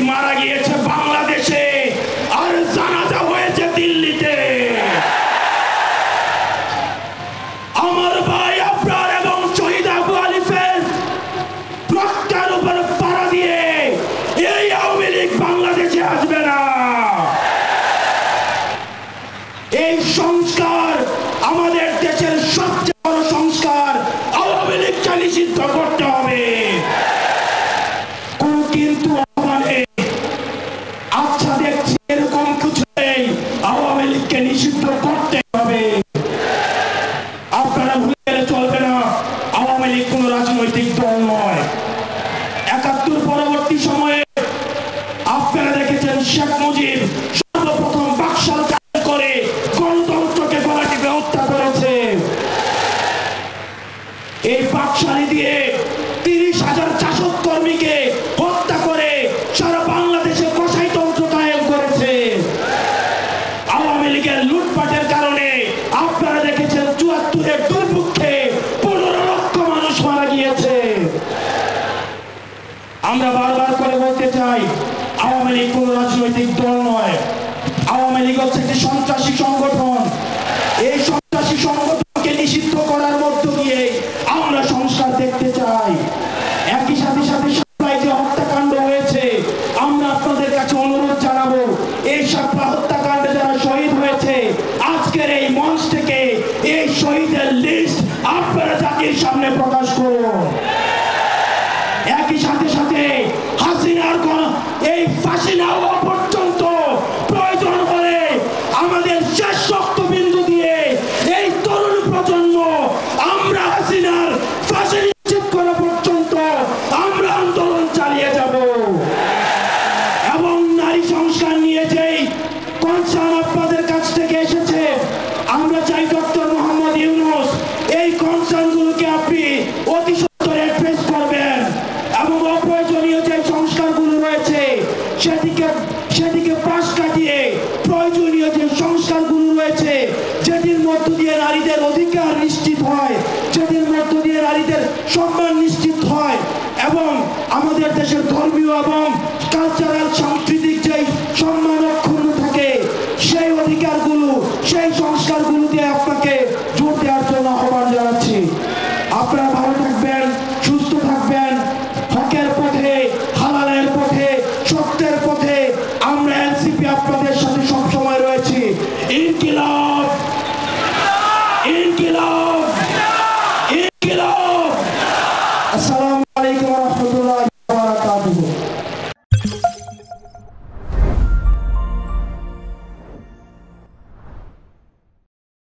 মারা গিয়েছে বাংলাদেশে আর জানাজা হয়েছে দিল্লিতে। আমার ভাই আবরার এবং শহীদ আবু আলিফের রক্তের উপর পাড়া দিয়ে এই আওয়ামী লীগ বাংলাদেশে আসবে না। এই সংস্কার আমাদের দেশের সবচেয়ে বড় সংস্কার, আওয়ামী লীগকে নিষিদ্ধ করতে হবে। কোন কিন্তু আচ্ছা দেখছি এরকম কিছু নেই, আওয়ামী লীগকে নিষিদ্ধ করতে হবে। আপনারা ভুলে গেলে চলবে না, আওয়ামী লীগ কোন রাজনৈতিক দল নয়। ৭১ পরবর্তী সময়ে আপনারা দেখেছেন শেখ মুজিব সর্বপ্রথম বাকশাল করে গণতন্ত্রকে গলা টিপে হত্যা করেছে। এই বাকশালী দিয়ে ৩০,০০০ শাসক কর্মীকে হত্যা করে সারা বাংলাদেশে কসাইতন্ত্র কায়েম করেছে। আওয়ামী লীগের লুটপাটের কারণে আপনারা দেখেছেন ৭৪-এর দুর্ভিক্ষে ১৫ লক্ষ মানুষ মারা গিয়েছে। আমরা বারবার করে বলতে চাই, আওয়ামী লীগ কোন রাজনৈতিক দল নয়। আওয়ামী লীগ হচ্ছে একটি সন্ত্রাসী সংগঠন। এই সন্ত্রাসী সংগঠনকে নিষিদ্ধ করার মধ্য দিয়ে আমরা সংস্কার দেখতে চাই। একই সাথে সাথে সাপ্লাই যে হত্যাকাণ্ড হয়েছে, আমরা আপনাদের কাছে অনুরোধ জানাবো, এই সাপ্লাই হত্যাকাণ্ডে যারা শহীদ হয়েছে আজকের এই মঞ্চ থেকে এই শহীদের লিস্ট আপনারা জাতির সামনে প্রকাশ করুন। একই সাথে সাথে হাসিনার এই ফাঁসি না হওয়া পর্যন্ত প্রয়োজন হলে আমাদের শেষ রক্তবিন্দু দিয়ে এই তরুণ প্রজন্ম আমরা হাসিনার ফাঁসি নিশ্চিত করা পর্যন্ত আমরা আন্দোলন চালিয়ে যাব। এবং নারী সংস্কার নিয়ে যেই কনসার্ন আপনাদের কাছ থেকে এসেছে, আমরা চাই ডক্টর মোহাম্মদ ইউনূস এই কনসার্নগুলোকে আপনি অতি সত্বরে অ্যাড্রেস করবেন এবং অপ্রয়োজনীয় যে সংস্কারগুলো রয়েছে সেদিকে পাশ কাটিয়ে প্রয়োজনীয় যে সংস্কারগুলো রয়েছে, যেটির মধ্য দিয়ে নারীদের অধিকার নিশ্চিত হয়, যেটির মধ্য দিয়ে নারীদের সম্মান নিশ্চিত হয় এবং আমাদের দেশের ধর্মীয় এবং কালচারাল সাংস্কৃতিক যে সম্মান